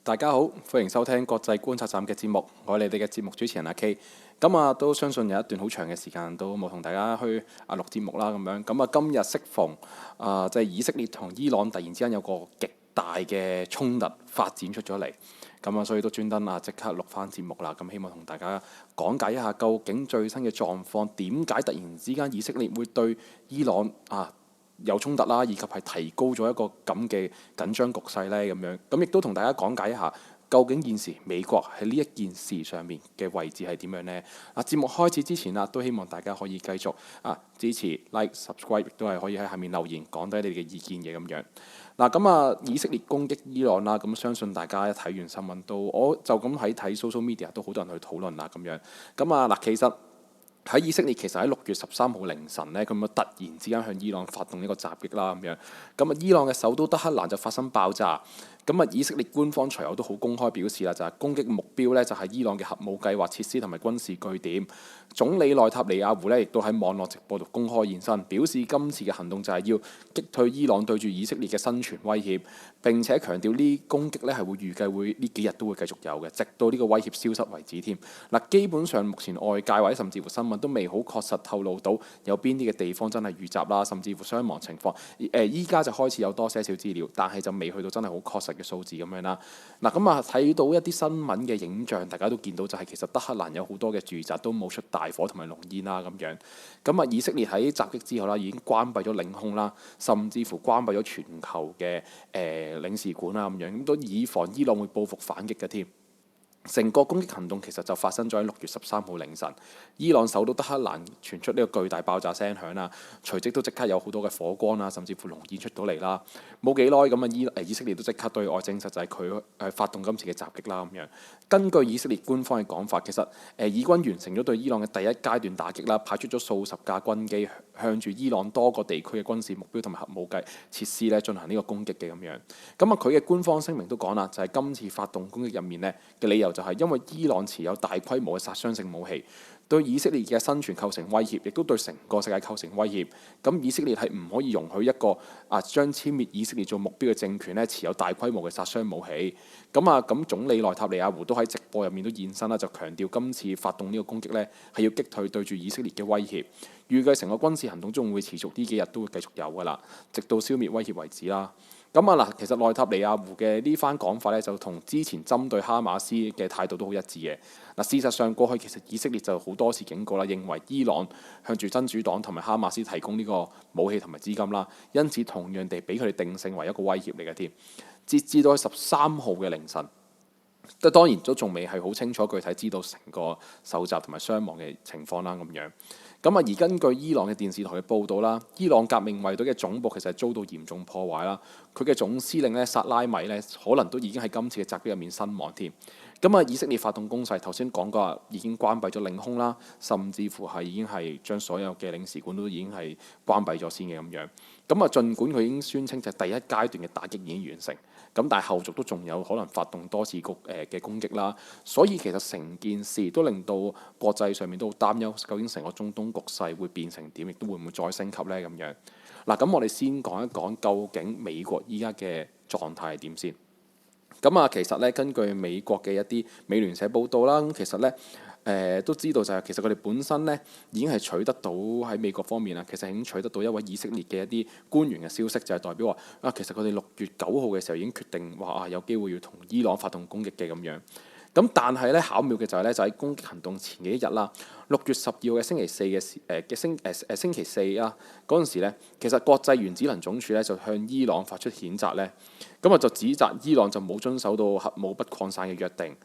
大家好，歡迎收聽國際觀察站嘅節目，我係你哋嘅節目主持人阿 K。咁都相信有一段好長嘅時間都冇同大家去錄節目啦，咁樣。今日適逢即係以色列同伊朗突然之間有個極大嘅衝突發展出咗嚟，所以都專登即刻錄翻節目啦。咁希望同大家講解一下究竟最新嘅狀況，點解突然之間以色列會對伊朗有衝突啦，以及係提高咗一個咁嘅緊張局勢呢。咁亦都同大家講解一下，究竟現時美國喺呢一件事上面嘅位置係點樣呢？節目開始之前都希望大家可以繼續支持 like subscribe，亦都係可以喺下面留言講低你哋嘅意見嘅咁樣。以色列攻擊伊朗啦，咁相信大家一睇完新聞我就咁喺睇 social media 都好多人去討論啦咁樣。其實喺以色列其實喺6月13號凌晨呢，咁突然之間向伊朗發動呢個襲擊啦咁樣。伊朗嘅首都德黑蘭就發生爆炸。以色列官方隨後都好公開表示啦，就係攻擊目標呢，就係伊朗嘅核武計劃設施同埋軍事據點。總理內塔尼亞胡呢，亦都喺網絡直播度公開現身，表示今次嘅行動就係要擊退伊朗對住以色列嘅生存威脅，並且強調呢攻擊呢係會預計會呢幾日都會繼續有嘅，直到呢個威脅消失為止添。基本上目前外界或者甚至乎新聞都未好確實透露到有邊啲嘅地方真係遇襲啦，甚至乎傷亡情況。依家就開始有多些少資料，但係就未去到真係好確實嘅數字咁樣啦。睇到一啲新聞嘅影像，大家都見到就係其實德黑蘭有好多嘅住宅都冒出大火同埋濃煙啦咁樣。以色列喺襲擊之後啦，已經關閉咗領空啦，甚至乎關閉咗全球嘅領事館啦咁樣，咁都以防伊朗會報復反擊嘅添。成個攻擊行動其實就發生咗喺6月13號凌晨，伊朗首都德黑蘭傳出呢個巨大爆炸聲響啦，隨即都即刻有好多嘅火光啦，甚至乎濃煙出到嚟啦。冇幾耐以色列都即刻對外證實就係佢發動今次嘅襲擊啦咁樣。根據以色列官方嘅講法，其實以軍完成咗對伊朗嘅第一階段打擊啦，派出咗數十架軍機向住伊朗多個地區嘅軍事目標同埋核武計設施咧進行呢個攻擊嘅咁樣。佢嘅官方聲明都講啦，就係今次發動攻擊入面呢嘅理由就係因為伊朗持有大規模嘅殺傷性武器，對以色列嘅生存構成威脅，亦都對成個世界構成威脅。以色列係唔可以容許一個將殲滅以色列做目標嘅政權咧持有大規模嘅殺傷武器。總理內塔尼亞胡都喺直播入面都現身啦，就強調今次發動呢個攻擊咧係要擊退對住以色列嘅威脅。預計成個軍事行動仲會持續呢幾日都會繼續有㗎啦，直到消滅威脅為止啦。其實內塔尼亞胡嘅呢番講法咧，就同之前針對哈馬斯嘅態度都好一致嘅。事實上過去其實以色列就好多次警告啦，認為伊朗向住真主黨同埋哈馬斯提供呢個武器同埋資金啦，因此同樣地俾佢哋定性為一個威脅嚟嘅添。截至到13號嘅凌晨，當然都仲未係好清楚具體知道成個受襲同埋傷亡嘅情況啦咁樣。而根據伊朗嘅電視台嘅報道啦，伊朗革命衛隊嘅總部其實係遭到嚴重破壞啦。佢嘅總司令薩拉米可能都已經喺今次嘅襲擊入面身亡添。以色列發動攻勢，頭先講過已經關閉咗領空啦，甚至乎係已經係將所有嘅領事館都已經係關閉咗先嘅咁樣。儘管佢已經宣稱就係第一階段嘅打擊已經完成，但係後續都仲有可能發動多次嘅攻擊啦。所以其實成件事都令到國際上面都好擔憂，究竟成個中東局勢會變成點，亦都會唔會再升級呢？咁樣。咁我哋先講一講究竟美國依家嘅狀態係點先。其實咧，根據美國嘅一啲美聯社報道啦，其實咧都知道就係其實佢哋本身咧已經係取得到喺美國方面其實已經取得到一位以色列嘅一啲官員嘅消息，就係代表話其實佢哋6月9號嘅時候已經決定話有機會要同伊朗發動攻擊嘅咁樣。但係咧巧妙嘅就係咧，就喺攻擊行動前嘅一日啦，6月12號嘅星期四嘅星期四啦嗰陣時咧，其實國際原子能總署咧就向伊朗發出譴責咧，就指責伊朗就冇遵守到核武不擴散嘅約定。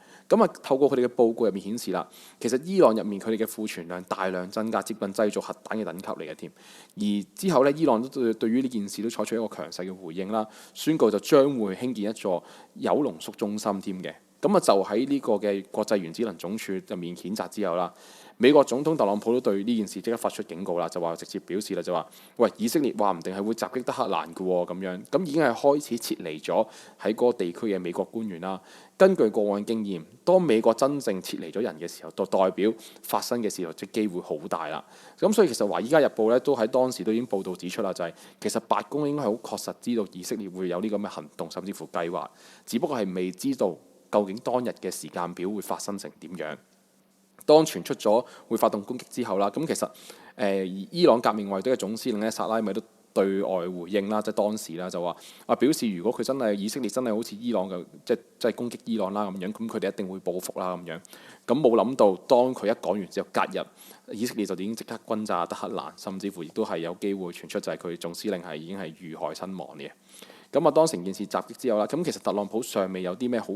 透過佢哋嘅報告入面顯示啦，其實伊朗入面佢哋嘅庫存量大量增加，接近製造核彈嘅等級嚟嘅添。而之後咧，伊朗都對於呢件事都採取一個強勢嘅回應啦，宣告就將會興建一座鈾濃縮中心添嘅。咁啊就喺呢個嘅國際原子能總署入面譴責之後啦，美國總統特朗普都對呢件事即刻發出警告啦，就話直接表示啦，就話喂，以色列話唔定係會襲擊德黑蘭嘅喎，咁樣咁已經係開始撤離咗喺嗰個地區嘅美國官員啦。根據過往經驗，當美國真正撤離咗人嘅時候，就代表發生嘅時候即機會好大啦。咁所以其實《華爾街日報》咧都喺當時都已經報導指出啦，就係其實白宮應該係好確實知道以色列會有呢個咁嘅行動，甚至乎計劃，只不過係未知道究竟當日嘅時間表會發生成點樣。當傳出咗會發動攻擊之後啦，咁其實伊朗革命衛隊嘅總司令咧薩拉米都對外回應啦，即係當時啦就話表示如果佢真係以色列真係好似伊朗嘅即係攻擊伊朗啦咁樣，咁佢哋一定會報復啦咁樣。咁冇諗到當佢一講完之後，隔日以色列就已經即刻轟炸德黑蘭，甚至乎亦都係有機會傳出就係佢總司令係已經係遇害身亡嘅。咁當成件事襲擊之後啦，咁其實特朗普尚未有啲咩好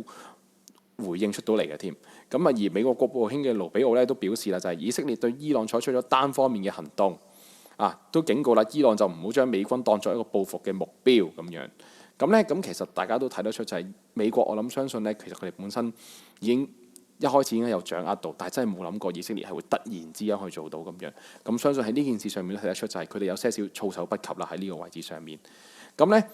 回應出到嚟嘅添。咁而美國國務卿嘅盧比奧咧都表示啦，就係以色列對伊朗採取咗單方面嘅行動。都警告啦，伊朗就唔好將美軍當作一個報復嘅目標咁樣。咁其實大家都睇得出就係美國，我諗相信咧，其實佢哋本身已經一開始已經有掌握到，但係真係冇諗過以色列係會突然之間去做到咁樣。咁相信喺呢件事上面都睇得出就係佢哋有些少措手不及啦喺呢個位置上面。咁咧，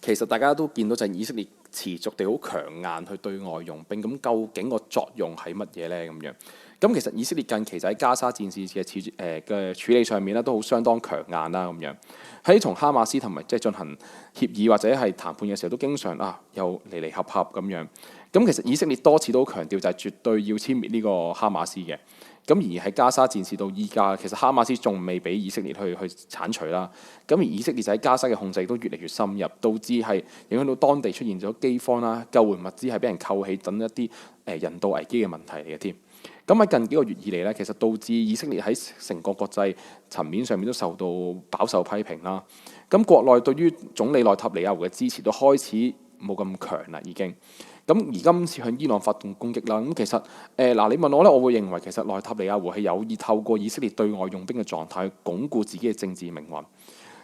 其實大家都見到就係以色列持續地好強硬去對外用兵，咁究竟個作用係乜嘢咧咁樣？咁其實以色列近期就喺加沙戰事嘅處理上面咧，都好相當強硬啦咁樣。喺同哈馬斯同埋即係進行協議或者係談判嘅時候，都經常又離離合合咁樣。咁其實以色列多次都強調就係絕對要殲滅呢個哈馬斯嘅。咁而喺加沙戰事到依家，其實哈馬斯仲未俾以色列去剷除啦。咁而以色列就喺加沙嘅控制都越嚟越深入，導致係影響到當地出現咗饑荒啦、救援物資係俾人扣起等一啲人道危機嘅問題嚟嘅添。咁喺近幾個月以嚟咧，其實導致以色列喺成個國際層面上面都受到飽受批評啦。咁國內對於總理內塔尼亞胡嘅支持都開始冇咁強啦，已經。咁而今次向伊朗發動攻擊啦，咁其實你問我咧，我會認為其實內塔尼亞胡係有意透過以色列對外用兵嘅狀態去鞏固自己嘅政治命運。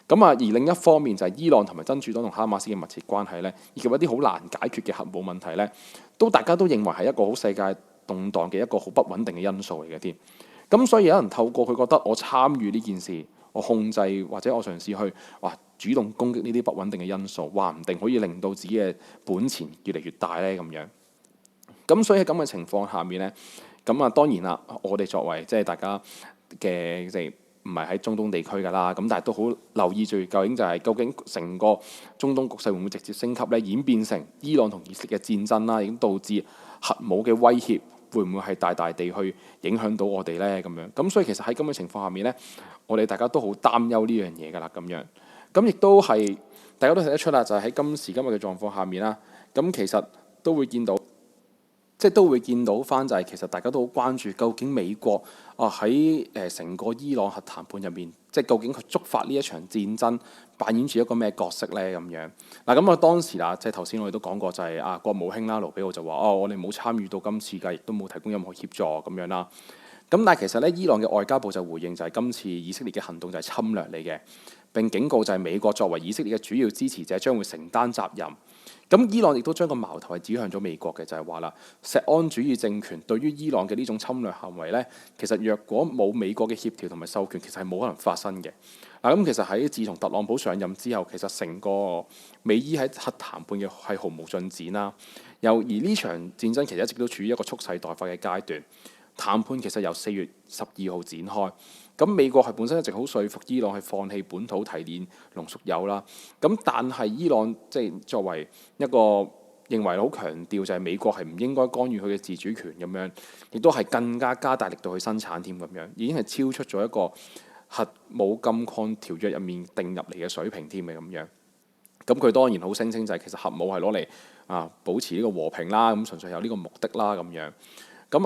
而另一方面就係伊朗同埋真主黨同哈馬斯嘅密切關係咧，以及一啲好難解決嘅核武問題咧，大家都認為係一個好世界動盪嘅一個好不穩定嘅因素嚟嘅添。咁所以有人透過佢覺得我參與呢件事，我控制或者我嘗試去主動攻擊呢啲不穩定嘅因素，話唔定可以令到自己嘅本錢越嚟越大咧咁樣。咁所以喺咁嘅情況下面咧，當然啦，我哋作為即係大家嘅即係唔係喺中東地區㗎啦，咁但係都好留意住究竟成個中東局勢會唔會直接升級咧，演變成伊朗同以色列嘅戰爭啦，已經導致核武嘅威脅會唔會係大大地去影響到我哋咧咁樣。咁所以其實喺咁嘅情況下面咧，我哋大家都好擔憂呢樣嘢㗎啦咁樣。咁亦都係大家都睇得出啦，就係喺今時今日嘅狀況下面啦，咁其實都會見到。都會見到翻就係其實大家都好關注究竟美國喺成個伊朗核談判入面，究竟佢觸發呢一場戰爭扮演住一個咩角色咧咁樣。咁當時頭先我哋都講過就係國務卿啦盧比奧就話我哋冇參與到今次嘅，亦都冇提供任何協助咁樣啦。咁但係其實咧伊朗嘅外交部就回應就係今次以色列嘅行動就係侵略嚟嘅，並警告就係美國作為以色列嘅主要支持者將會承擔責任。咁伊朗亦都將個矛頭係指向咗美國嘅，就係話啦，錫安主義政權對於伊朗嘅呢種侵略行為咧，其實若果冇美國嘅協調同埋授權，其實係冇可能發生嘅。咁其實喺自從特朗普上任之後，其實成個美伊喺核談判嘅係毫無進展啦。而呢場戰爭其實一直都處於一個蓄勢待發嘅階段。談判其實由4月12號展開，咁美國係本身一直好說服伊朗去放棄本土提煉濃縮鈾啦。咁但係伊朗作為一個認為好強調就係美國係唔應該干預佢嘅自主權咁樣，亦都係更加加大力度去生產添咁樣，已經係超出咗一個核武禁礦條約入面定入嚟嘅水平添嘅咁樣。咁佢當然好聲稱就係其實核武係攞嚟保持呢個和平啦，咁純粹有呢個目的啦咁樣。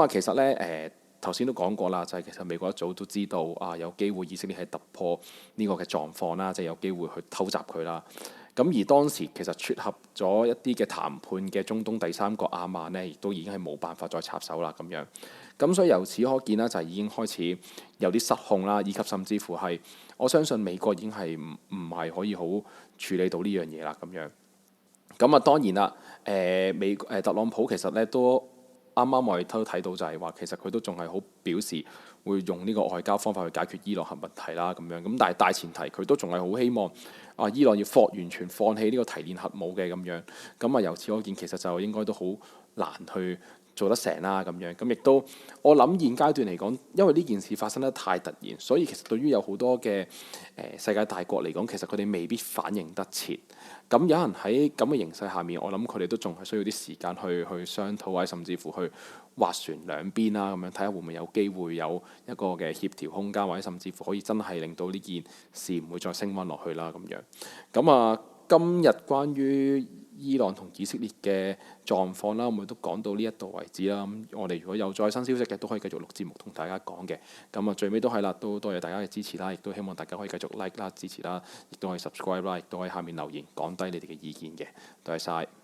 其實咧頭先都講過啦，就係其實美國一早都知道有機會以色列係突破呢個嘅狀況啦，有機會去偷襲佢啦。而當時其實撮合咗一啲嘅談判嘅中東第三國阿曼呢，亦都已經係冇辦法再插手啦咁樣。所以由此可見啦，就係已經開始有啲失控啦，以及甚至乎係我相信美國已經係唔係可以好處理到呢樣嘢啦咁樣。咁啊當然啦，特朗普其實咧都啱啱我哋都睇到就係話，其實佢都仲係好表示會用呢個外交方法去解決伊朗核問題啦咁樣。咁但係大前提佢都仲係好希望伊朗要完全放棄呢個提煉核武嘅咁樣。咁啊由此可見，其實就應該都好難去做得成啦咁樣。咁亦都我諗現階段嚟講，因為呢件事發生得太突然，所以其實對於有好多嘅世界大國嚟講，其實佢哋未必反應得切。咁有人喺咁嘅形勢下面，我諗佢哋都仲係需要啲時間去商討，或者甚至乎去斡旋兩邊啦，咁樣睇下會唔會有機會有一個嘅協調空間，或者甚至乎可以真係令到呢件事唔會再升溫落去啦咁樣。咁今日關於伊朗同以色列嘅狀況啦，我哋都講到呢一度為止啦。咁我哋如果有再新消息嘅，都可以繼續錄節目同大家講嘅。咁最尾都係啦，都多謝大家嘅支持啦，亦都希望大家可以繼續 like 啦、支持啦，亦都可以 subscribe 啦，亦都可以下面留言講低你哋嘅意見嘅。多謝晒。